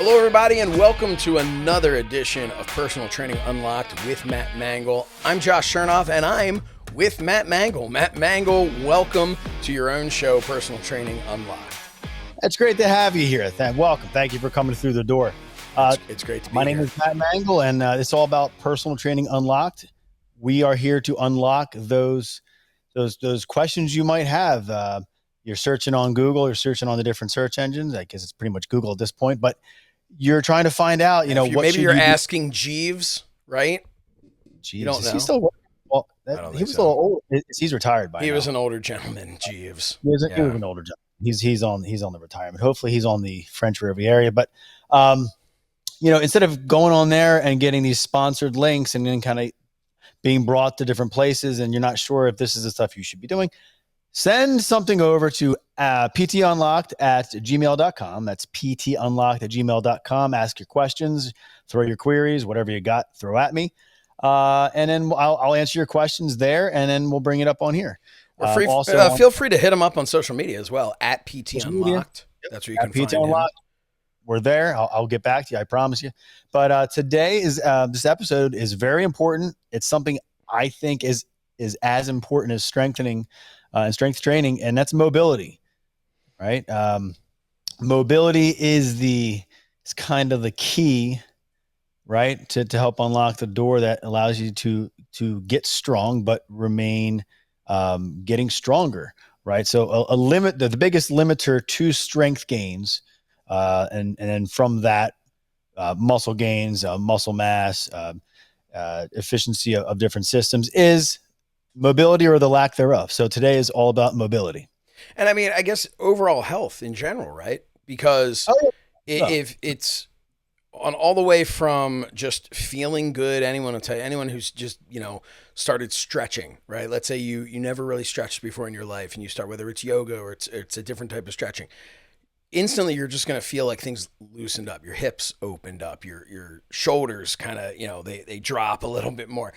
Hello, everybody, and welcome to another edition of Personal Training Unlocked with Matt Mangol. I'm Josh Shernoff, and I'm with Matt Mangol. Matt Mangol, welcome to your own show, Personal Training Unlocked. It's great to have you here. Welcome. Thank you for coming through the door. It's great to be here. My name is Matt Mangol, and it's all about Personal Training Unlocked. We are here to unlock those questions you might have. You're searching on Google, you're searching on the different search engines. I guess it's pretty much Google at this point, but you're trying to find out, maybe you're asking Jeeves, right? Jeeves, you don't know. Is he still working? Well, he was a little old. He's retired by now. He was an older gentleman, Jeeves. He was an older gentleman. He's on the retirement. Hopefully he's on the French Riviera. But instead of going on there and getting these sponsored links and then kind of being brought to different places and you're not sure if this is the stuff you should be doing, send something over to ptunlocked@gmail.com. That's ptunlocked@gmail.com. Ask your questions, throw your queries, whatever you got, throw at me. And then I'll answer your questions there, and then we'll bring it up on here. Feel free to hit them up on social media as well, at ptunlocked. That's where you can find him. We're there. I'll get back to you. I promise you. But today this episode is very important. It's something I think is as important as strengthening and strength training, and that's mobility, right? Mobility is kind of the key, right, to help unlock the door that allows you to get strong but remain getting stronger, right? So the biggest limiter to strength gains, and then from that, muscle gains, muscle mass, efficiency of different systems is mobility or the lack thereof. So today is all about mobility. And I mean, I guess overall health in general, right? Because if it's on all the way from just feeling good, anyone will tell you, anyone who's just, started stretching, right? Let's say you never really stretched before in your life and you start, whether it's yoga or it's a different type of stretching, instantly you're just going to feel like things loosened up. Your hips opened up, your shoulders kind of, they drop a little bit more.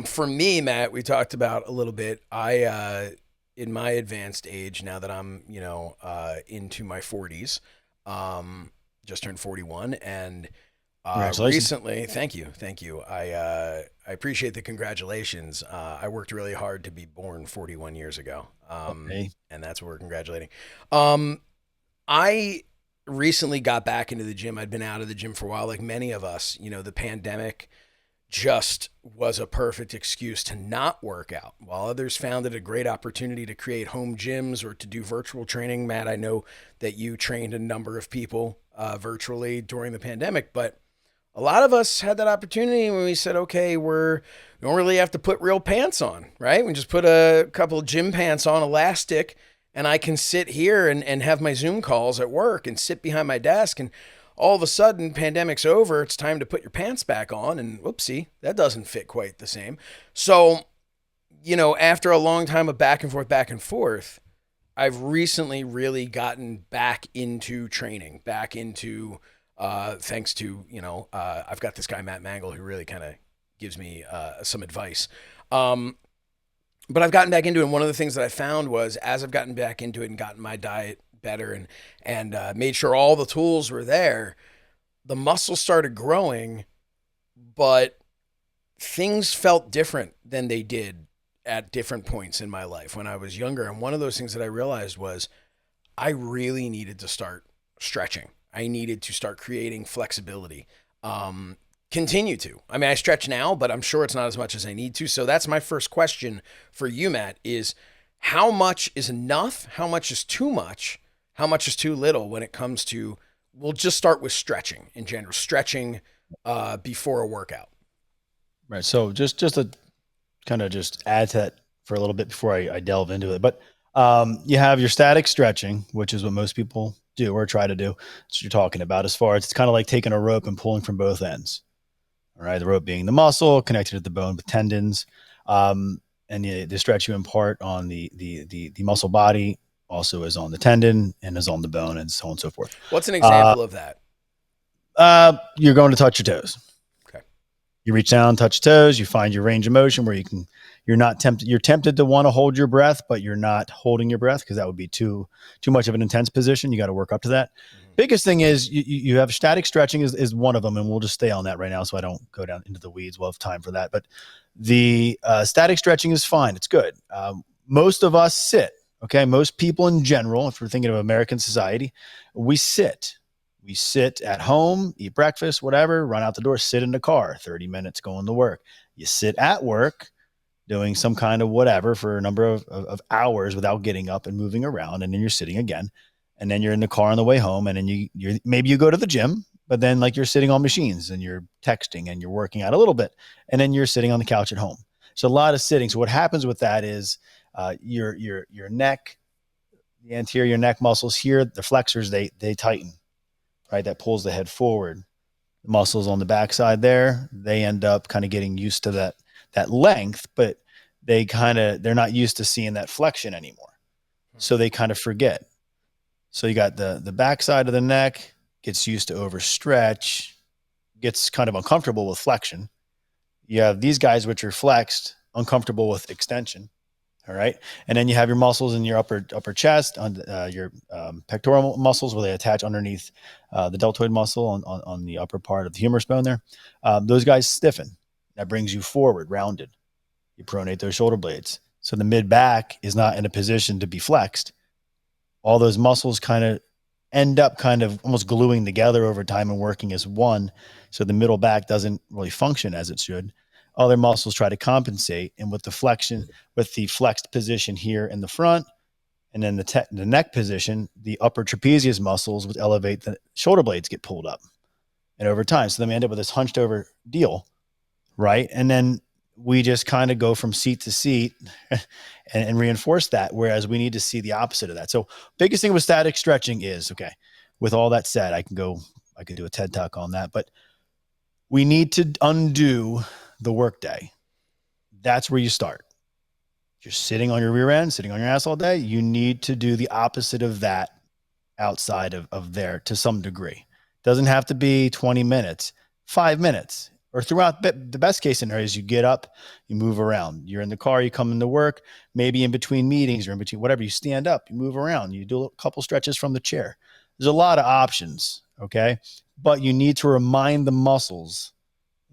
For me, Matt, we talked about a little bit. In my advanced age, now that I'm, into my 40s, just turned 41, and recently, thank you. I appreciate the congratulations. I worked really hard to be born 41 years ago, and that's what we're congratulating. I recently got back into the gym. I'd been out of the gym for a while, like many of us. The pandemic just was a perfect excuse to not work out, while others found it a great opportunity to create home gyms or to do virtual training. Matt, I know that you trained a number of people virtually during the pandemic, but a lot of us had that opportunity when we said, okay, we don't really have to put real pants on, right? We just put a couple of gym pants on, elastic, and I can sit here and have my Zoom calls at work and sit behind my desk, and all of a sudden, pandemic's over, it's time to put your pants back on, and whoopsie, that doesn't fit quite the same. So, after a long time of back and forth, I've recently really gotten back into training, thanks to, I've got this guy, Matt Mangol, who really kind of gives me some advice. But I've gotten back into it, and one of the things that I found was, as I've gotten back into it and gotten my diet better and made sure all the tools were there, the muscle started growing, but things felt different than they did at different points in my life when I was younger. And one of those things that I realized was I really needed to start stretching. I needed to start creating flexibility. Continue to. I mean, I stretch now, but I'm sure it's not as much as I need to. So that's my first question for you, Matt, is how much is enough? How much is too much? How much is too little when it comes to, we'll just start with stretching in general, stretching before a workout. Right. So just to kind of just add to that for a little bit before I delve into it. But you have your static stretching, which is what most people do or try to do. That's what you're talking about. As far as it's kind of like taking a rope and pulling from both ends. All right. The rope being the muscle connected to the bone with tendons. And they stretch you in part on the muscle body, also is on the tendon and is on the bone, and so on and so forth. What's an example of that? You're going to touch your toes. Okay. You reach down, touch toes, you find your range of motion where you're tempted to want to hold your breath, but you're not holding your breath because that would be too much of an intense position. You got to work up to that. Mhm. Biggest thing is you have static stretching is one of them, and we'll just stay on that right now so I don't go down into the weeds. We'll have time for that. But the static stretching is fine. It's good. Most of us sit. Okay. Most people in general, if we're thinking of American society, we sit. We sit at home, eat breakfast, whatever, run out the door, sit in the car, 30 minutes going to work. You sit at work doing some kind of whatever for a number of hours without getting up and moving around. And then you're sitting again. And then you're in the car on the way home. And then maybe you go to the gym, but then like you're sitting on machines and you're texting and you're working out a little bit. And then you're sitting on the couch at home. So a lot of sitting. So what happens with that is your neck, the anterior neck muscles here, the flexors, they tighten, right? That pulls the head forward. The muscles on the backside there, they end up kind of getting used to that length, but they're not used to seeing that flexion anymore. So they kind of forget. So you got the backside of the neck gets used to overstretch, gets kind of uncomfortable with flexion. You have these guys which are flexed, uncomfortable with extension. All right. And then you have your muscles in your upper chest, on your pectoral muscles where they attach underneath the deltoid muscle on the upper part of the humerus bone there. Those guys stiffen. That brings you forward, rounded. You pronate those shoulder blades. So the mid back is not in a position to be flexed. All those muscles kind of end up kind of almost gluing together over time and working as one. So the middle back doesn't really function as it should. Other muscles try to compensate. And with the flexion, with the flexed position here in the front, and then the neck position, the upper trapezius muscles would elevate, the shoulder blades get pulled up. And over time, so then we end up with this hunched over deal, right? And then we just kind of go from seat to seat and reinforce that. Whereas we need to see the opposite of that. So biggest thing with static stretching is, okay, with all that said, I could do a TED talk on that, but we need to undo the workday. That's where you start. If you're sitting on your rear end, sitting on your ass all day, you need to do the opposite of that outside of there to some degree. Doesn't have to be 20 minutes, 5 minutes, or throughout. The best case scenario is you get up, you move around. You're in the car, you come into work, maybe in between meetings or in between whatever, you stand up, you move around, you do a couple stretches from the chair. There's a lot of options, okay? But you need to remind the muscles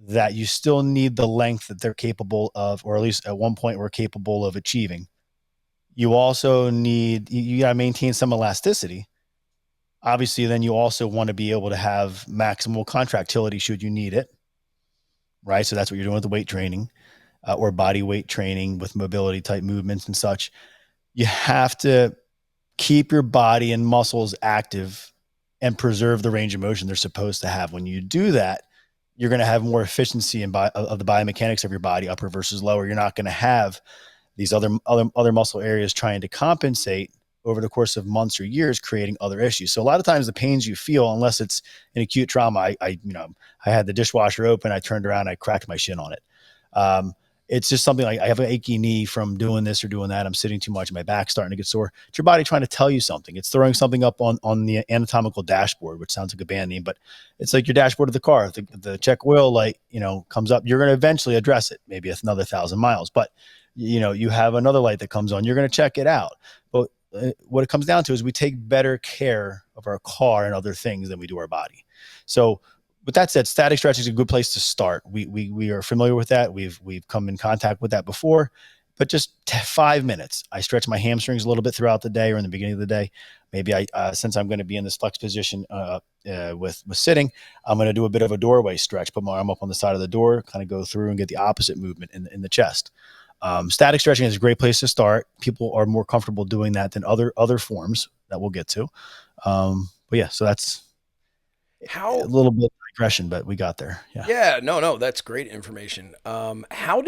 that you still need the length that they're capable of, or at least at one point were capable of achieving. You also you got to maintain some elasticity. Obviously, then you also want to be able to have maximal contractility should you need it, right? So that's what you're doing with the weight training or body weight training with mobility type movements and such. You have to keep your body and muscles active and preserve the range of motion they're supposed to have. When you do that, you're going to have more efficiency of the biomechanics of your body, upper versus lower. You're not going to have these other muscle areas trying to compensate over the course of months or years, creating other issues. So a lot of times the pains you feel, unless it's an acute trauma, I had the dishwasher open, I turned around, I cracked my shin on it. It's just something like I have an achy knee from doing this or doing that. I'm sitting too much. My back's starting to get sore. It's your body trying to tell you something. It's throwing something up on the anatomical dashboard, which sounds like a band name, but it's like your dashboard of the car. The check oil light, comes up. You're going to eventually address it. Maybe it's another 1,000 miles, but you have another light that comes on. You're going to check it out. But what it comes down to is we take better care of our car and other things than we do our body. So with that said, static stretching is a good place to start. We are familiar with that. We've come in contact with that before, but just 5 minutes. I stretch my hamstrings a little bit throughout the day or in the beginning of the day. Maybe since I'm going to be in this flex position with sitting, I'm going to do a bit of a doorway stretch, put my arm up on the side of the door, kind of go through and get the opposite movement in the chest. Static stretching is a great place to start. People are more comfortable doing that than other forms that we'll get to. But yeah, so that's a How little bit of digression, but we got there. Yeah. Yeah, no, that's great information. What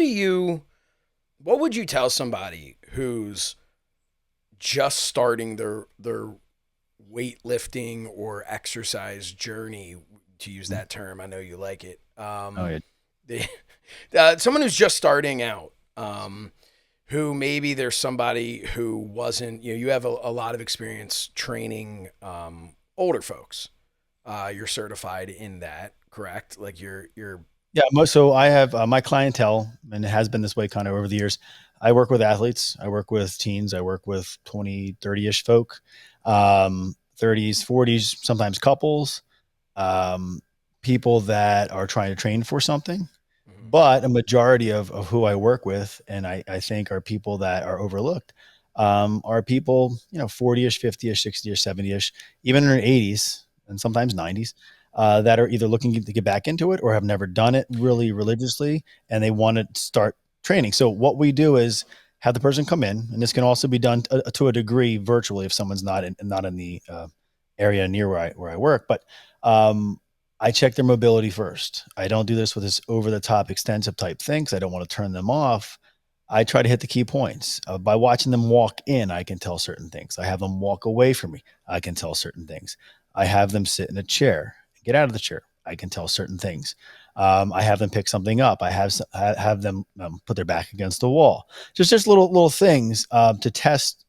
would you tell somebody who's just starting their weightlifting or exercise journey, to use that term? I know you like it. Oh yeah. They, someone who's just starting out, who maybe there's somebody who wasn't, you have a lot of experience training older folks. You're certified in that, correct? Like you're Yeah, so I have my clientele, and it has been this way kind of over the years. I work with athletes, I work with teens, I work with 20, 30-ish folk, 30s, 40s, sometimes couples, um, people that are trying to train for something. Mhm. But a majority of who I work with, and I think are people that are overlooked, are people, 40-ish, 50-ish, 60-ish, 70-ish, even in their 80s and sometimes 90s, that are either looking to get back into it or have never done it really religiously, and they want to start training. So what we do is have the person come in, and this can also be done to a degree virtually if someone's not in the area near where I work. But I check their mobility first. I don't do this with this over the top extensive type thing because I don't want to turn them off. I try to hit the key points. By watching them walk in, I can tell certain things. I have them walk away from me. I can tell certain things. I have them sit in a chair, get out of the chair. I can tell certain things. I have them pick something up. I have them put their back against the wall. Just little things to test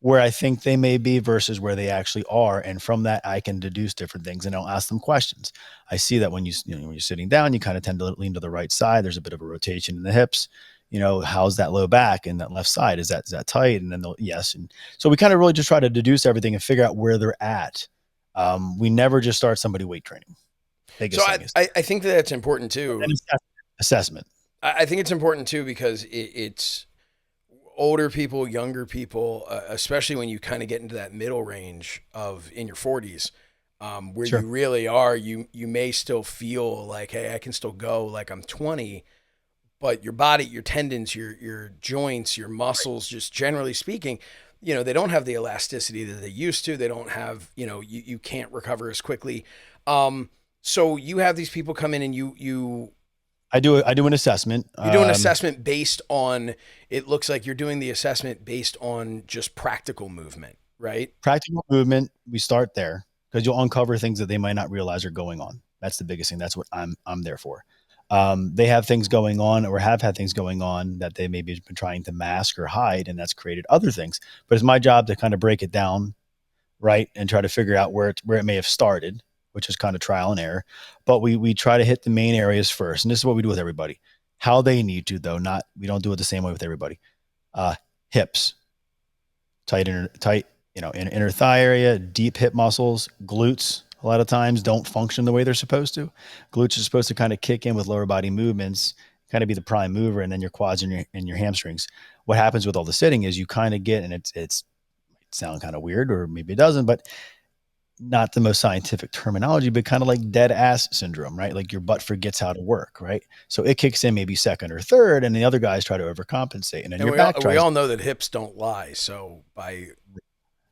where I think they may be versus where they actually are. And from that, I can deduce different things, and I'll ask them questions. I see that when when you're sitting down, you kind of tend to lean to the right side. There's a bit of a rotation in the hips. How's that low back and that left side? Is that tight? And then they'll, yes. And so we kind of really just try to deduce everything and figure out where they're at. We never just start somebody weight training. So Biggest thing is I think that that's important too. and assessment. I think it's important too because it's older people, younger people, especially when you kind of get into that middle range of in your 40s, where Sure. you really are, you may still feel like, hey, I can still go like I'm 20, but your body, your tendons, your joints, your muscles, just generally speaking, they don't have the elasticity that they used to. They don't have, you can't recover as quickly. So you have these people come in and I do an assessment. you do an assessment based on, it looks like you're doing the assessment based on just practical movement, right? Practical movement, we start there because you'll uncover things that they might not realize are going on. That's the biggest thing. That's what I'm there for. They have things going on or have had things going on that they maybe have been trying to mask or hide, and that's created other things. But it's my job to kind of break it down, right, and try to figure out where it may have started, which is kind of trial and error. But we try to hit the main areas first, and this is what we do with everybody. How they need to, though, not we don't do it the same way with everybody. Uh, Hips, tight, inner thigh area, deep hip muscles, glutes. A lot of times don't function the way they're supposed to. Glutes are supposed to kind of kick in with lower body movements, kind of be the prime mover, and then your quads and your hamstrings. What happens with all the sitting is you kind of get, and it sound kind of weird, or maybe it doesn't, but not the most scientific terminology, but kind of like dead ass syndrome, right? Like your butt forgets how to work, right? So it kicks in maybe second or third, and the other guys try to overcompensate, and then And your we all, back we tries, all know that hips don't lie. So by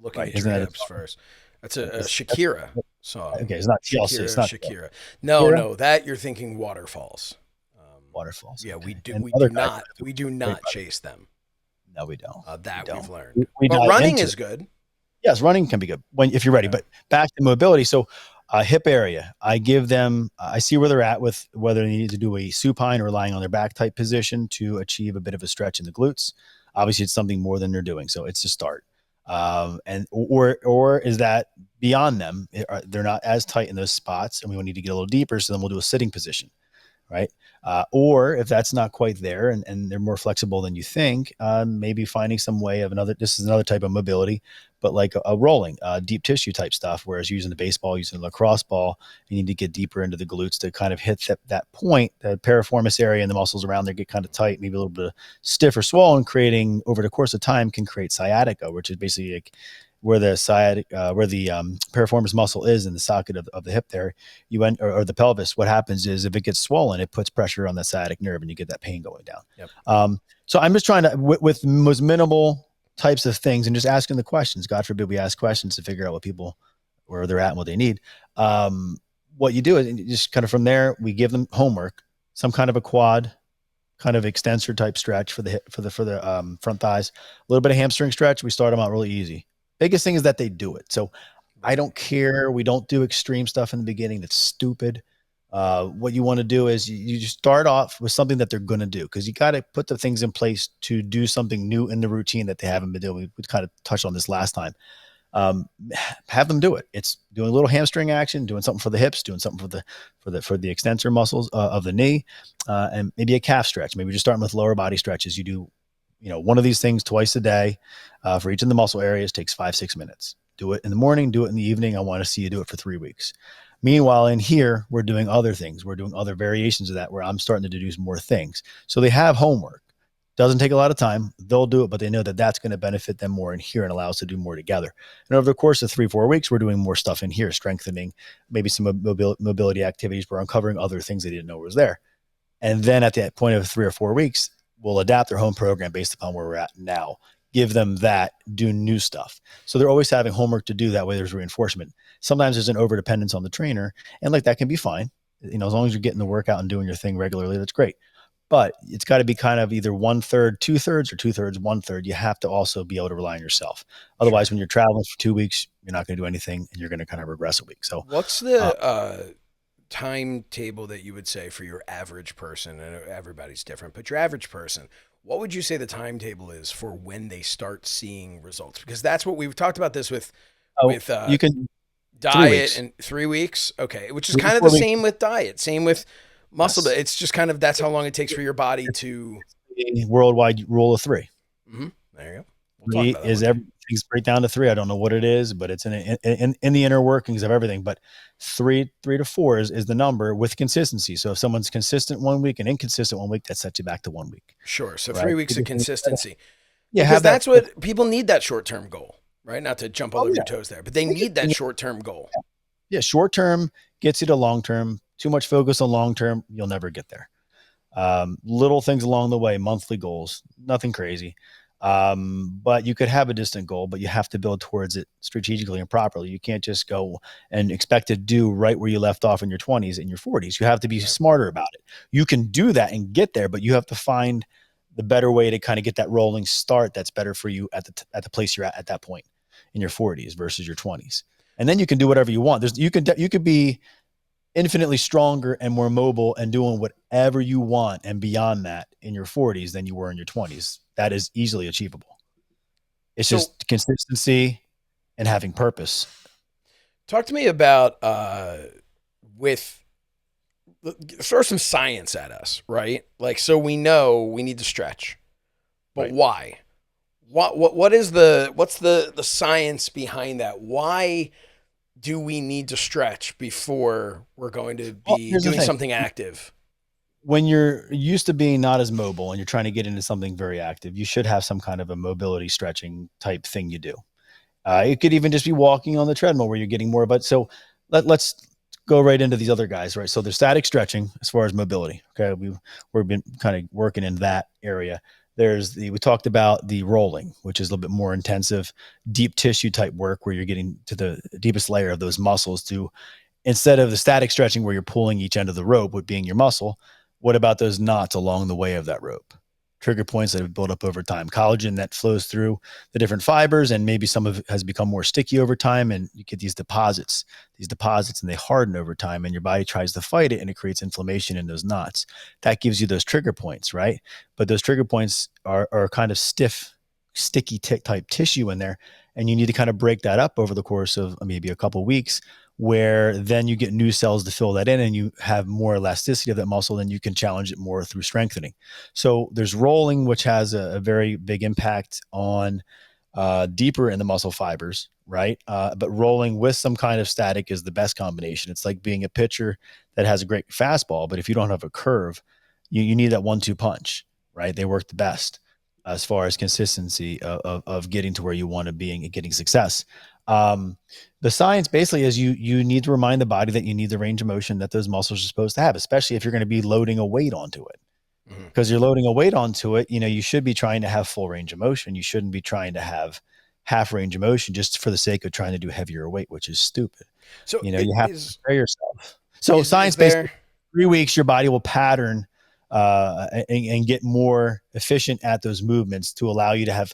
looking right? at Isn't your that a hips first, that's a that's Shakira song. okay? It's not TLC. It's Shakira, not Shakira. No, Kira no, that you're thinking waterfalls. waterfalls. Yeah, we Okay, do. and We other do guys not. We do great not body. chase them. No, we don't. We That we've don't. learned. We But dive running into is good. yes, running can be good if you're ready. Yeah. But back to mobility. So, hip area, I give them. I see where they're at with whether they need to do a supine or lying on their back type position to achieve a bit of a stretch in the glutes. Obviously, it's something more than they're doing, so it's a start. And or is that beyond them? They're not as tight in those spots, and we will need to get a little deeper. So then we'll do a sitting position, right? Or if that's not quite there and they're more flexible than you think, maybe finding some way of another. This is another type of mobility, but like a rolling, deep tissue type stuff. Whereas using the baseball, using the lacrosse ball, you need to get deeper into the glutes to kind of hit that point, the piriformis area and the muscles around there get kind of tight, maybe a little bit stiff or swollen, creating over the course of time can create sciatica, which is basically like where the sciatic, where the piriformis muscle is in the socket of the hip there, or the pelvis. What happens is if it gets swollen, it puts pressure on the sciatic nerve, and you get that pain going down. Yep. So I'm just trying to with most minimal types of things and just asking the questions. God forbid we ask questions to figure out what people where they're at and what they need. What you do is just kind of from there we give them homework, some kind of a quad kind of extensor type stretch for the hip, for the front thighs, a little bit of hamstring stretch. We start them out really easy. Biggest thing is that they do it. So I Right. don't care. We don't do extreme stuff in the beginning. That's stupid. What you want to do is you just start off with something that they're going to do because you got to put the things in place to do something new in the routine that they haven't been doing. We kind of touched on this last time. um, have them do it. It's doing a little hamstring action, doing something for the hips, doing something for the extensor muscles of the knee, and maybe a calf stretch. Maybe just starting with lower body stretches. You do, one of these things twice a day for each of the muscle areas. Takes 5-6 minutes. Do it in the morning, do it in the evening. I want to see you do it for 3 weeks. Meanwhile, in here, we're doing other things. We're doing other variations of that where I'm starting to do more things. So they have homework. Doesn't take a lot of time. They'll do it, but they know that that's going to benefit them more in here and allow us to do more together. And over the course of 3-4 weeks, we're doing more stuff in here, strengthening, maybe some mobility activities. We're uncovering other things they didn't know was there. And then at the point of 3 or 4 weeks, we'll adapt their home program based upon where we're at now. Give them that, do new stuff. So they're always having homework to do. That way there's reinforcement. Sometimes there's an overdependence on the trainer, and like that can be fine. As long as you're getting the workout and doing your thing regularly, that's great. But it's got to be kind of either 1/3, 2/3, or 2/3, 1/3. You have to also be able to rely on yourself. Otherwise, when you're traveling for 2 weeks, you're not going to do anything, and you're going to kind of regress a week. So What's the timetable that you would say for your average person? I know everybody's different, but your average person, what would you say the timetable is for when they start seeing results? Because that's what we've talked about this with with you can 3 diet weeks, and 3 weeks. Okay, which is 3 to kind of the 4 weeks. same with diet, same with muscle. Yes. But it's just kind of that's how long it takes for your body to. The worldwide rule of three. Mhm. There you go. We'll talk Three about that is one day. everything's break down to three. I don't know what it is, but it's in the inner workings of everything. But three to four is the number with consistency. So if someone's consistent 1 week and inconsistent 1 week, that sets you back to 1 week, Sure. So right? 3 weeks of consistency, Yeah, because have that. that's what people need, that short term goal, right? Not to jump all Oh over yeah, your toes there, but they need that short term goal. yeah. Short term gets you to long term. Too much focus on long term, you'll never get there. Little things along the way, monthly goals, nothing crazy. But you could have a distant goal, but you have to build towards it strategically and properly. You can't just go and expect to do right where you left off in your 20s and your 40s. You have to be Right. smarter about it. You can do that and get there, but you have to find the better way to kind of get that rolling start that's better for you at the place you're at that point in your 40s versus your 20s. And then you can do whatever you want. You could be infinitely stronger and more mobile and doing whatever you want and beyond that in your 40s than you were in your 20s. That is easily achievable. It's So just consistency and having purpose. talk to me about with throw some science at us, right? Like, so we know we need to stretch, but Right. why? What is the science behind that? Why do we need to stretch before we're going to Well, be here's the doing thing. something active? When you're used to being not as mobile and you're trying to get into something very active, you should have some kind of a mobility stretching type thing you do. It could even just be walking on the treadmill where you're getting more. But so let's go right into these other guys, right? So there's static stretching as far as mobility. Okay, we've been kind of working in that area. We talked about the rolling, which is a little bit more intensive, deep tissue type work where you're getting to the deepest layer of those muscles to instead of the static stretching where you're pulling each end of the rope with being your muscle. What about those knots along the way of that rope? Trigger points that have built up over time, collagen that flows through the different fibers, and maybe some of it has become more sticky over time, and you get these deposits, and they harden over time, and your body tries to fight it, and it creates inflammation in those knots. That gives you those trigger points, right? But those trigger points are kind of stiff, sticky type tissue in there, and you need to kind of break that up over the course of maybe a couple of weeks where then you get new cells to fill that in and you have more elasticity of that muscle and you can challenge it more through strengthening. So there's rolling, which has a very big impact on deeper in the muscle fibers, right? But rolling with some kind of static is the best combination. It's like being a pitcher that has a great fastball, but if you don't have a curve, you need that 1-2 punch, right? They work the best as far as consistency of getting to where you want to be and getting success. The science basically is you need to remind the body that you need the range of motion that those muscles are supposed to have, especially if you're going to be loading a weight onto it. Mhm. Because you're loading a weight onto it, you should be trying to have full range of motion. You shouldn't be trying to have half range of motion just for the sake of trying to do heavier weight, which is stupid. So You have to is prepare yourself. So is science basically there? 3 weeks, your body will pattern and get more efficient at those movements to allow you to have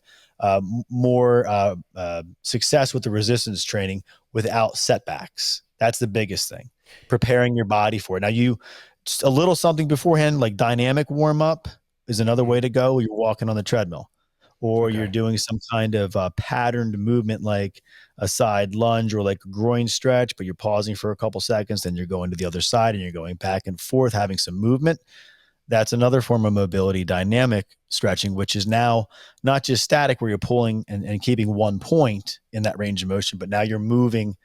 more success with the resistance training without setbacks. That's the biggest thing. Preparing your body for it. Now, just a little something beforehand, like dynamic warm up, is another way Mhm. to go. You're walking on the treadmill, or you're Okay. doing some kind of patterned movement like a side lunge or like a groin stretch, but you're pausing for a couple seconds, then you're going to the other side and you're going back and forth, having some movement. That's another form of mobility, dynamic stretching, which is now not just static where you're pulling and keeping one point in that range of motion, but now you're moving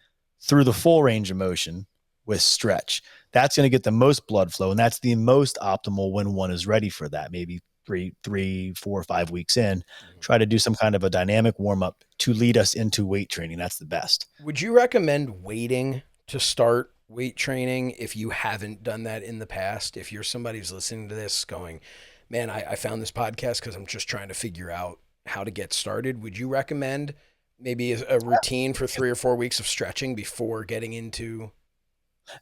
through the full range of motion with stretch. That's going to get the most blood flow, and that's the most optimal when one is ready for that. Maybe 3, 4, 5 weeks in, Mhm. try to do some kind of a dynamic warm up to lead us into weight training. That's the best. Would you recommend waiting to start weight training if you haven't done that in the past? If you're somebody who's listening to this going, man, I found this podcast because I'm just trying to figure out how to get started, would you recommend maybe a routine for 3 or 4 weeks of stretching before getting into?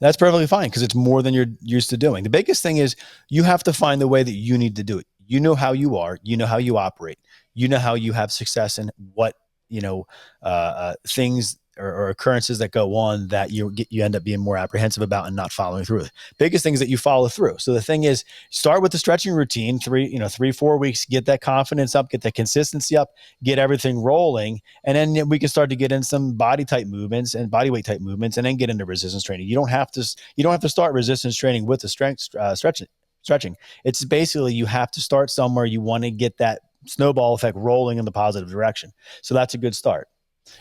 That's perfectly fine because it's more than you're used to doing. The biggest thing is you have to find the way that you need to do it. You know how you are, you know how you operate, you know how you have success and what, things or occurrences that go on that you end up being more apprehensive about and not following through. Biggest thing is that you follow through. So the thing is, start with the stretching routine, 3, 4 weeks, get that confidence up, get that consistency up, get everything rolling, and then we can start to get in some body type movements and body weight type movements, and then get into resistance training. You don't have to start resistance training with the strength stretching. It's basically you have to start somewhere. You want to get that snowball effect rolling in the positive direction. So that's a good start.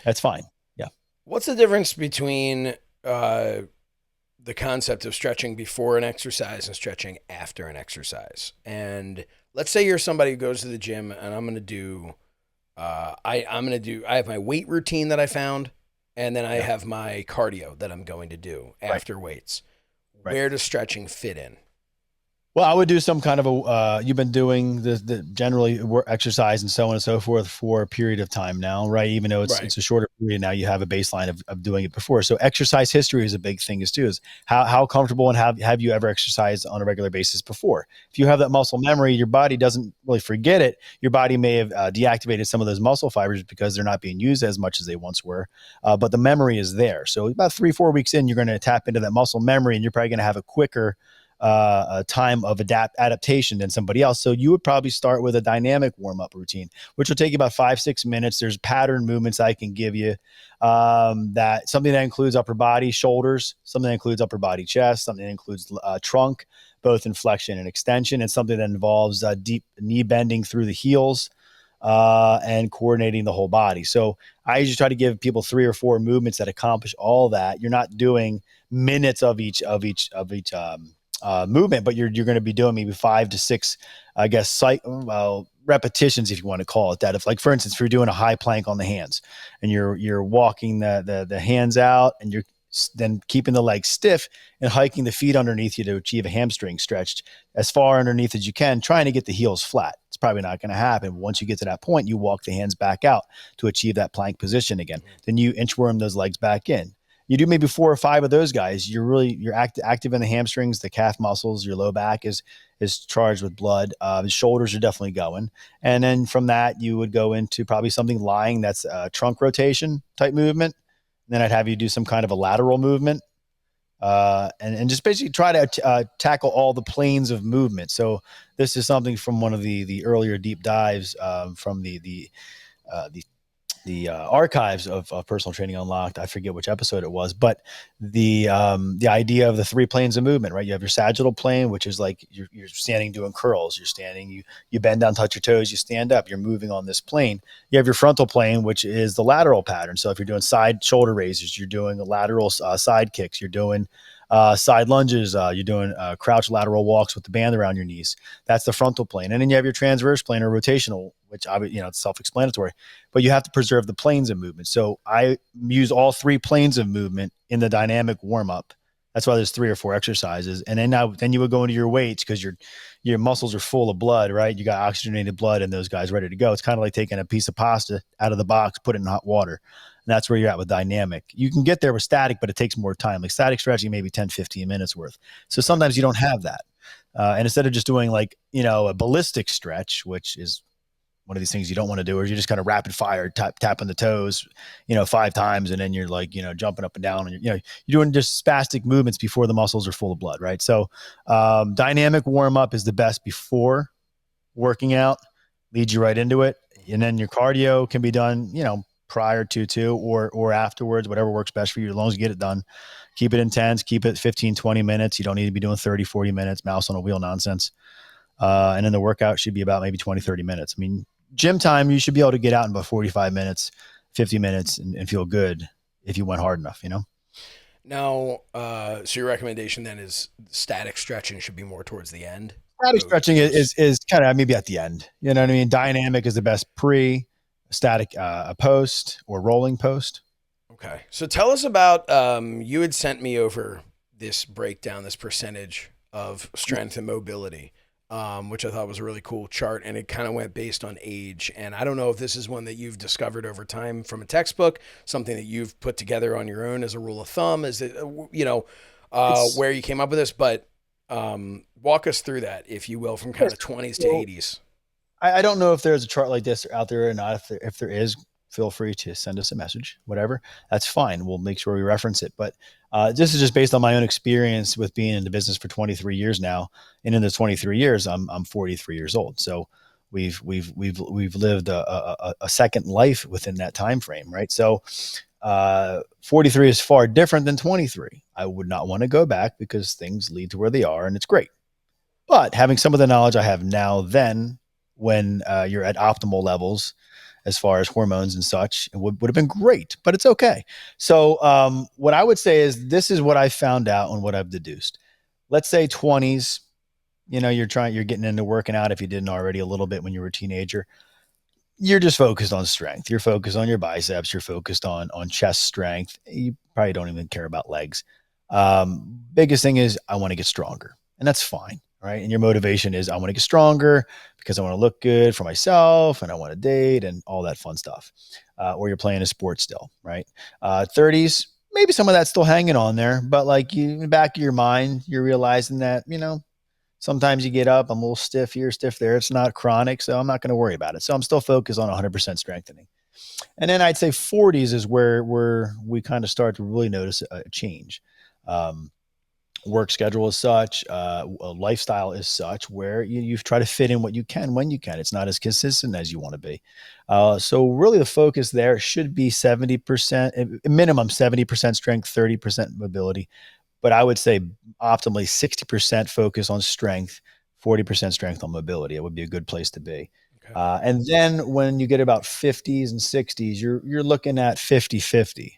That's fine. Yeah. What's the difference between uh, the concept of stretching before an exercise and stretching after an exercise? And let's say you're somebody who goes to the gym and I'm going to do I have my weight routine that I found, and then I Yeah. have my cardio that I'm going to do Right. after weights. Right. Where does stretching fit in? Well, I would do some kind of you've been doing the generally exercise and so on and so forth for a period of time now, right? Even though it's Right. it's a shorter period now, you have a baseline of doing it before. So exercise history is a big thing too. Is how comfortable and have you ever exercised on a regular basis before? If you have that muscle memory, your body doesn't really forget it. Your body may have deactivated some of those muscle fibers because they're not being used as much as they once were, but the memory is there. So about 3, 4 weeks in, you're going to tap into that muscle memory, and you're probably going to have a quicker a time of adaptation than somebody else. So you would probably start with a dynamic warm up routine, which will take you about 5, 6 minutes. There's pattern movements I can give you. That something that includes upper body, shoulders, something that includes upper body, chest, something that includes trunk, both in flexion and extension, and something that involves deep knee bending through the heels. And coordinating the whole body. So I usually try to give people 3 or 4 movements that accomplish all that. You're not doing minutes of each movement, but you're going to be doing maybe 5 to 6, I guess, repetitions, if you want to call it that. If, like, for instance, if you're doing a high plank on the hands and you're walking the hands out and you're then keeping the legs stiff and hiking the feet underneath you to achieve a hamstring stretched as far underneath as you can, trying to get the heels flat. It's probably not going to happen. Once you get to that point, you walk the hands back out to achieve that plank position again. Mm-hmm. Then you inchworm those legs back in. You do maybe 4 or 5 of those guys. You're active in the hamstrings, the calf muscles. Your low back is charged with blood. The shoulders are definitely going, and then from that you would go into probably something lying. That's a trunk rotation type movement. And then I'd have you do some kind of a lateral movement, and just basically try to tackle all the planes of movement. So this is something from one of the earlier deep dives from the archives of Personal Training Unlocked. I forget which episode it was, but the idea of the 3 planes of movement, right? You have your sagittal plane, which is like you're standing doing curls. You're standing, you bend down, touch your toes, you stand up. You're moving on this plane. You have your frontal plane, which is the lateral pattern. So if you're doing side shoulder raises, you're doing lateral side kicks. You're doing side lunges. You're doing crouch lateral walks with the band around your knees. That's the frontal plane. And then you have your transverse plane or rotational, which it's self-explanatory, but you have to preserve the planes of movement. So I use all 3 planes of movement in the dynamic warm-up. That's why there's 3 or 4 exercises. And then you would go into your weights because your muscles are full of blood, right? You got oxygenated blood and those guys ready to go. It's kind of like taking a piece of pasta out of the box, put it in hot water. And that's where you're at with dynamic. You can get there with static, but it takes more time. Like static stretching, maybe 10, 15 minutes worth. So Right. sometimes you don't have that. And instead of just doing a ballistic stretch, which is one of these things you don't want to do, or you're just kind of rapid fire tapping the toes, 5 times. And then you're like, jumping up and down and you're doing just spastic movements before the muscles are full of blood. Right. So, dynamic warm up is the best before working out, leads you right into it. And then your cardio can be done, prior to too, or afterwards, whatever works best for you, as long as you get it done. Keep it intense, keep it 15, 20 minutes. You don't need to be doing 30, 40 minutes, mouse on a wheel nonsense. And then the workout should be about maybe 20, 30 minutes. I mean, gym time, you should be able to get out in about 45 minutes, 50 minutes and feel good if you went hard enough. Now, so your recommendation then is static stretching should be more towards the end. Static Go, stretching go. is kind of maybe at the end. You know what I mean? Dynamic is the best pre, static a post or rolling post. Okay. So tell us about you had sent me over this breakdown, this percentage of strength and mobility, which I thought was a really cool chart, and it kind of went based on age. And I don't know if this is one that you've discovered over time from a textbook, something that you've put together on your own as a rule of thumb, is it It's where you came up with this, but walk us through that, if you will, from kind of 20s to so 80s. I don't know if there's a chart like this out there or not. If there is, feel free to send us a message, whatever. That's fine. We'll make sure we reference it. But this is just based on my own experience with being in the business for 23 years now. And in the 23 years, I'm 43 years old. So we've lived a second life within that time frame, right? So 43 is far different than 23. I would not want to go back because things lead to where they are, and it's great. But having some of the knowledge I have now, then when you're at optimal levels as far as hormones and such, it would have been great, but it's okay. So, what I would say is this is what I found out and what I've deduced. Let's say 20s, you're getting into working out if you didn't already a little bit when you were a teenager. You're just focused on strength. You're focused on your biceps. You're focused on chest strength. You probably don't even care about legs. Biggest thing is I want to get stronger, and that's fine, right? And your motivation is I want to get stronger because I want to look good for myself and I want to date and all that fun stuff. Or you're playing a sport still, right? 30s, maybe some of that's still hanging on there, but like you, in the back of your mind, you're realizing that sometimes you get up, I'm a little stiff here, stiff there. It's not chronic, so I'm not going to worry about it. So I'm still focused on 100% strengthening. And then I'd say 40s is where we kind of start to really notice a change. Um, Work schedule is such, lifestyle is such where you try to fit in what you can when you can. It's not as consistent as you want to be. So really the focus there should be 70%, minimum 70% strength, 30% mobility. But I would say optimally 60% focus on strength, 40% strength on mobility. It would be a good place to be. Okay. And then when you get about 50s and 60s, you're looking at 50-50.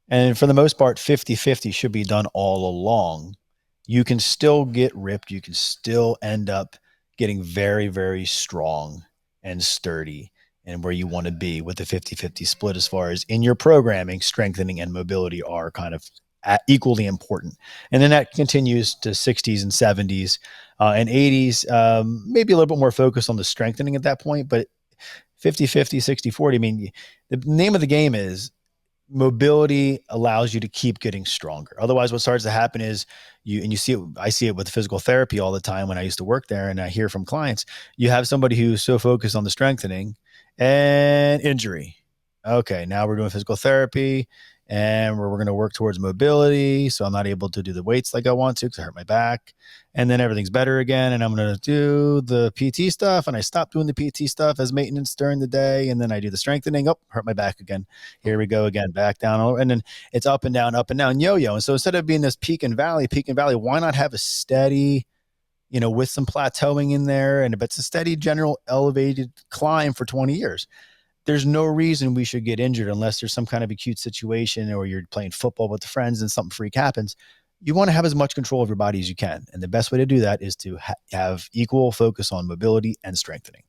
And for the most part, 50-50 should be done all along. You can still get ripped. You can still end up getting very, very strong and sturdy and where you want to be with the 50-50 split as far as in your programming, strengthening and mobility are kind of equally important. And then that continues to 60s and 70s and 80s, maybe a little bit more focused on the strengthening at that point, but 50-50, 60-40, I mean, the name of the game is mobility allows you to keep getting stronger. Otherwise, what starts to happen is you see it, I see it with physical therapy all the time when I used to work there, and I hear from clients, you have somebody who's so focused on the strengthening and injury. Okay, now we're doing physical therapy and we're going to work towards mobility. So I'm not able to do the weights like I want to because I hurt my back. And then everything's better again. And I'm going to do the PT stuff. And I stop doing the PT stuff as maintenance during the day. And then I do the strengthening. Oh, hurt my back again. Here we go again, back down. And then it's up and down, yo-yo. And so instead of being this peak and valley, why not have a steady, with some plateauing in there, and it's a steady general elevated climb for 20 years. There's no reason we should get injured unless there's some kind of acute situation or you're playing football with the friends and something freak happens. You want to have as much control of your body as you can. And the best way to do that is to have equal focus on mobility and strengthening.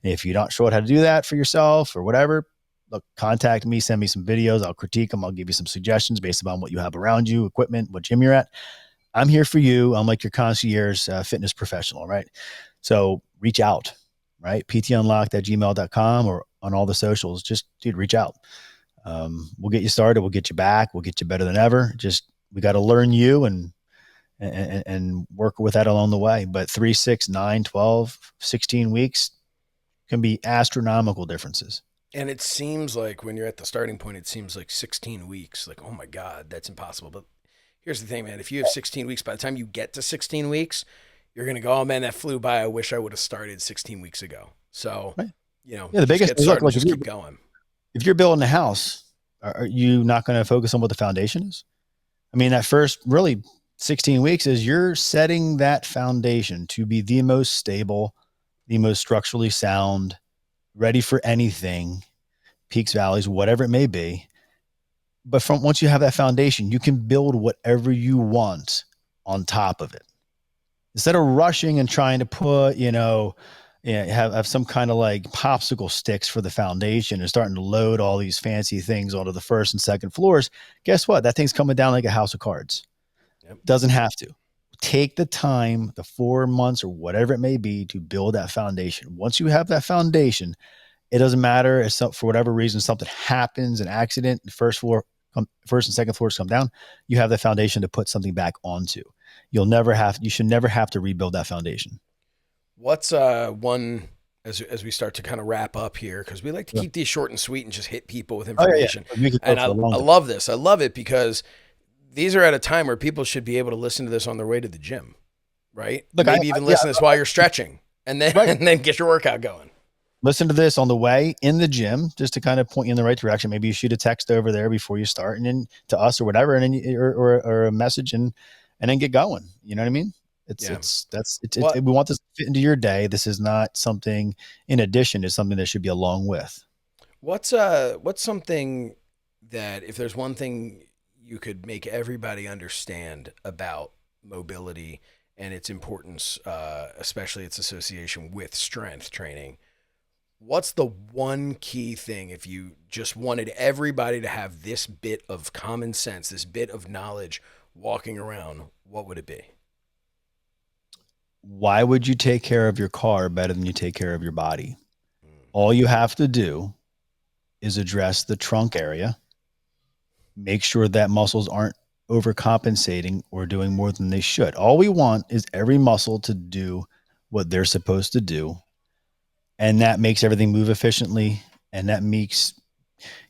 And if you're not sure how to do that for yourself or whatever, look, contact me, send me some videos. I'll critique them. I'll give you some suggestions based upon what you have around you, equipment, what gym you're at. I'm here for you. I'm like your concierge fitness professional, right? So reach out, right? ptunlocked@gmail.com or on all the socials. Just, dude, reach out. We'll get you started. We'll get you back. We'll get you better than ever. Just, we got to learn you and work with that along the way. But 3, 6, 9, 12, 16 weeks can be astronomical differences. And it seems like when you're at the starting point, it seems like 16 weeks. Like, oh my God, that's impossible. But here's the thing, man. If you have 16 weeks, by the time you get to 16 weeks, you're going to go, oh man, that flew by. I wish I would have started 16 weeks ago. So Right. Yeah, the just biggest get look started and like just keep going. if you're building a house, are you not going to focus on what the foundation is? I mean, that first really 16 weeks is you're setting that foundation to be the most stable, the most structurally sound, ready for anything, peaks, valleys, whatever it may be. But from once you have that foundation, you can build whatever you want on top of it. Instead of rushing and trying to put, have some kind of like popsicle sticks for the foundation and starting to load all these fancy things onto the first and second floors, guess what? That thing's coming down like a house of cards. Yep. Doesn't have to. Take the time, the 4 months or whatever it may be, to build that foundation. Once you have that foundation, it doesn't matter if for whatever reason something happens, an accident, the first and second floors come down, you have the foundation to put something back onto. You should never have to rebuild that foundation. What's one as we start to kind of wrap up here, because we like to Yeah. keep these short and sweet and just hit people with Oh yeah, information. yeah. We could go And for a long I time. love this. I love it because these are at a time where people should be able to listen to this on their way to the gym, right? Look, Maybe even listen to this while you're stretching, and then Right. and then get your workout going. Listen to this on the way in the gym, just to kind of point you in the right direction. Maybe you shoot a text over there before you start, and then to us or whatever, and then or a message, and then get going. You know what I mean? Yeah. We want this to fit into your day. This is not something in addition. It's something that should be along with. What's something that, if there's one thing you could make everybody understand about mobility and its importance, especially its association with strength training, what's the one key thing, if you just wanted everybody to have this bit of common sense, this bit of knowledge walking around, what would it be? Why would you take care of your car better than you take care of your body? Mm. All you have to do is address the trunk area, make sure that muscles aren't overcompensating or doing more than they should. All we want is every muscle to do what they're supposed to do. And that makes everything move efficiently. And that makes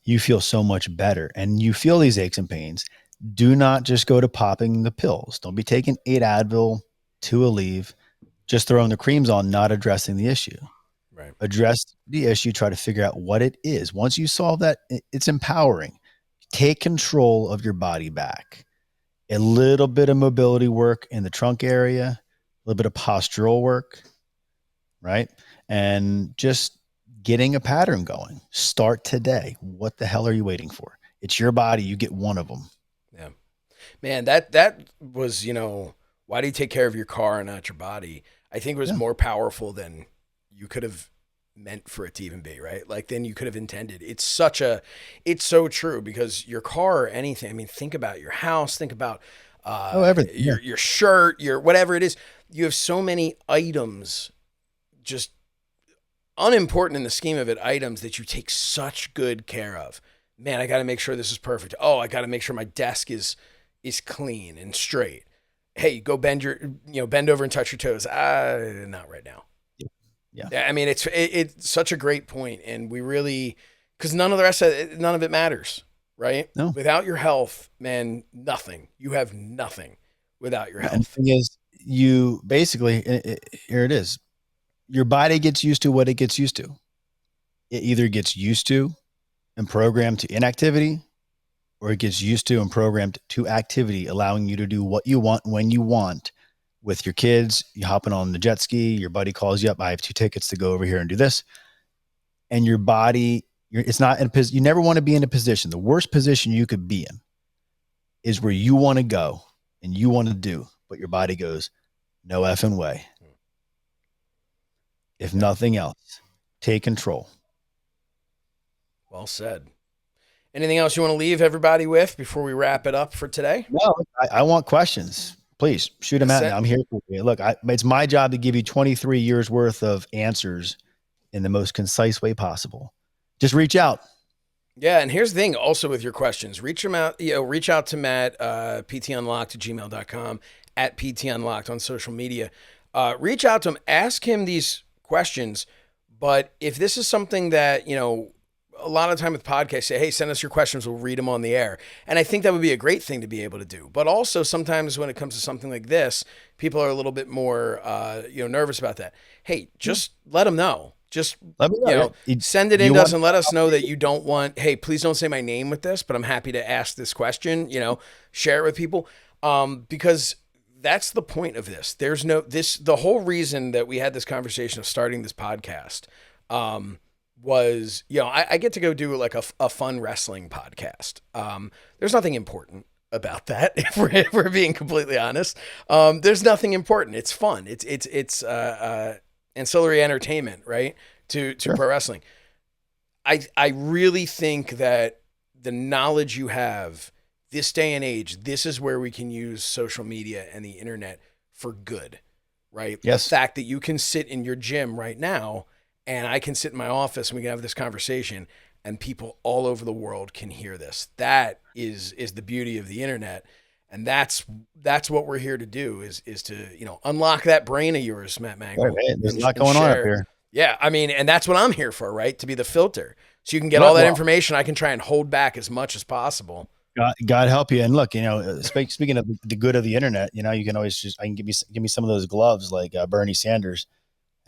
you feel so much better. And you feel these aches and pains. Do not just go to popping the pills. Don't be taking 8 Advil, 2 Aleve, just throwing the creams on, not addressing the issue. Right. Address the issue, try to figure out what it is. Once you solve that, it's empowering. Take control of your body back. A little bit of mobility work in the trunk area, a little bit of postural work, right? And just getting a pattern going. Start today. What the hell are you waiting for? It's your body. You get one of them. Yeah. Man, that was, why do you take care of your car and not your body? I think it was more powerful than you could have meant for it to even be, right? Like, then you could have intended. It's so true, because your car or anything, I mean, think about your house, think about Everything. your shirt, your whatever it is. You have so many items, just unimportant in the scheme of it, items that you take such good care of. Man, I got to make sure this is perfect. Oh, I got to make sure my desk is clean and straight. Hey, go bend over and touch your toes. Not right now. Yeah. I mean, it's such a great point, and we really, because none of it matters, right? No. Without your health, man, nothing. You have nothing without your health. And the thing is, you basically, here it is. Your body gets used to what it gets used to. It either gets used to and programmed to inactivity, or it gets used to and programmed to activity, allowing you to do what you want when you want. With your kids, you hopping on the jet ski, your buddy calls you up, I have 2 tickets to go over here and do this. And your body, it's not in a position, you never want to be in a position. The worst position you could be in is where you want to go and you want to do, but your body goes, no effing way. If nothing else, take control. Well said. Anything else you want to leave everybody with before we wrap it up for today? No, I want questions. Please shoot them at me. I'm here for you. Look, it's my job to give you 23 years worth of answers in the most concise way possible. Just reach out. Yeah, and here's the thing also with your questions. Reach out to Matt, ptunlocked@gmail.com, at ptunlocked on social media. Reach out to him, ask him these questions. But if this is something that, a lot of time with podcasts say, hey, send us your questions, we'll read them on the air. And I think that would be a great thing to be able to do. But also sometimes when it comes to something like this, people are a little bit more, nervous about that. Hey, just let them know. Just, Let me know. send it in to us and let us know that you don't want, hey, please don't say my name with this, but I'm happy to ask this question, share it with people. Because that's the point of this. The whole reason that we had this conversation of starting this podcast, was, I get to go do like a fun wrestling podcast. There's nothing important about that. If we're being completely honest, there's nothing important. It's fun. It's ancillary entertainment, right? To Sure. pro wrestling. I really think that the knowledge you have this day and age, this is where we can use social media and the internet for good, right? Yes. The fact that you can sit in your gym right now and I can sit in my office and we can have this conversation and people all over the world can hear this. That is the beauty of the internet. And that's what we're here to do is to, unlock that brain of yours, Matt Mangol. Right. There's a lot going on up here. Yeah. I mean, and that's what I'm here for, right? To be the filter. So you can get all that information. I can try and hold back as much as possible. God help you. And look, speaking of the good of the internet, you can always I can give me some of those gloves like Bernie Sanders,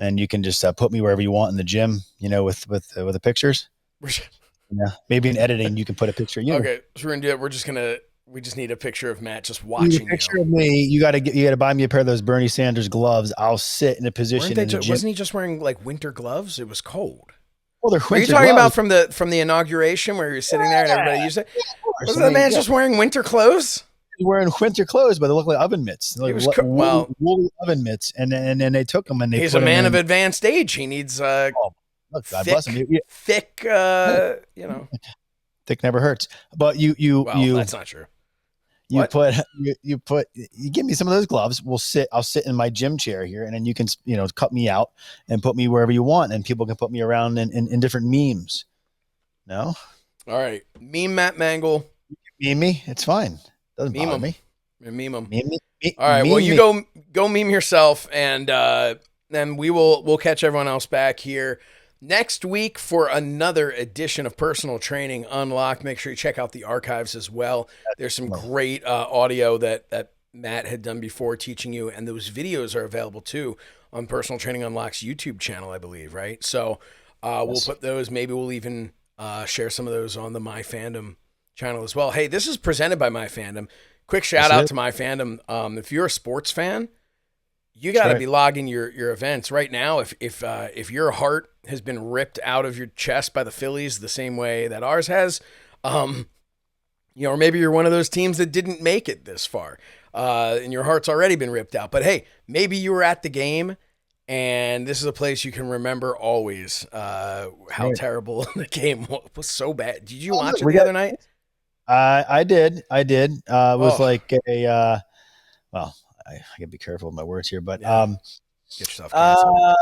and you can just put me wherever you want in the gym, with the pictures. Yeah, maybe in editing you can put a picture. Okay, so we're gonna do that. We just need a picture of Matt just watching. A picture of me. You got to buy me a pair of those Bernie Sanders gloves. I'll sit in a position. Wasn't he just wearing like winter gloves? It was cold. Well, they're winter. Are you talking gloves. about from the inauguration where you're sitting there and everybody used it? Was the man just wearing winter clothes? He's wearing winter clothes, but they look like oven mitts. Like woolly oven mitts, and they took them and they. He's a man of advanced age. He needs look, God bless him. Thick, thick never hurts. But you that's not true. You give me some of those gloves. I'll sit in my gym chair here, and then you can cut me out and put me wherever you want, and people can put me around in different memes. No. All right, meme Matt Mangol. Meme me. It's fine. Doesn't bother me. Meme him. Meme all right. Well, you go meme yourself, and then we'll catch everyone else back here next week for another edition of Personal Training Unlocked. Make sure you check out the archives as well. There's some great audio that Matt had done before teaching you, and those videos are available too on Personal Training Unlocked's YouTube channel, I believe, right? So we'll put those. Maybe we'll even share some of those on the My Fandom channel as well. Hey, this is presented by My Fandom. Quick shout out to My Fandom. If you're a sports fan, you got to be logging your events right now. If your heart has been ripped out of your chest by the Phillies the same way that ours has, or maybe you're one of those teams that didn't make it this far, and your heart's already been ripped out. But hey, maybe you were at the game, and this is a place you can remember always. How terrible the game was, so bad. Did you watch it the other night? I did. It was like a well. I gotta be careful with my words here, but get yourself canceled.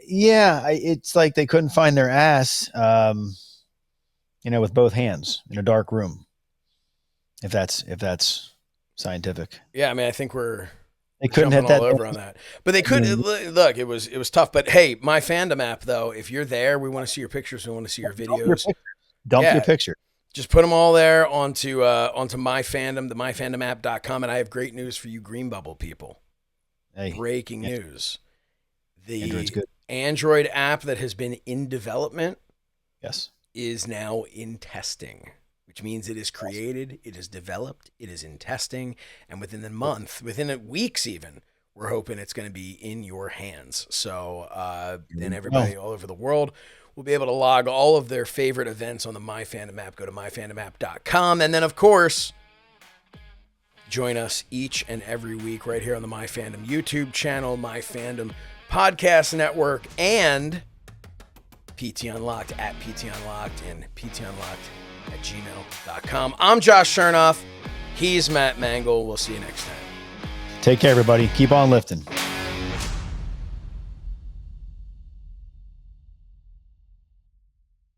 It's like they couldn't find their ass, with both hands in a dark room. If that's scientific. Yeah, I mean, I think they couldn't hit that all over on that, but they could. Look, it was tough. But hey, My Fandom app though, if you're there, we want to see your pictures. We want to see your videos. Dump your picture. Just put them all there onto My Fandom, the myfandomapp.com. And I have great news for you Green Bubble people. Hey, breaking news. The good. Android app that has been in development is now in testing, which means it is created, it is developed, it is in testing, and within weeks even, we're hoping it's going to be in your hands. So then everybody all over the world will be able to log all of their favorite events on the My Fandom app. Go to myfandomapp.com. And then, of course, join us each and every week right here on the My Fandom YouTube channel, My Fandom Podcast Network, and PT Unlocked at PT Unlocked and ptunlocked@gmail.com. I'm Josh Shernoff. He's Matt Mangol. We'll see you next time. Take care, everybody. Keep on lifting.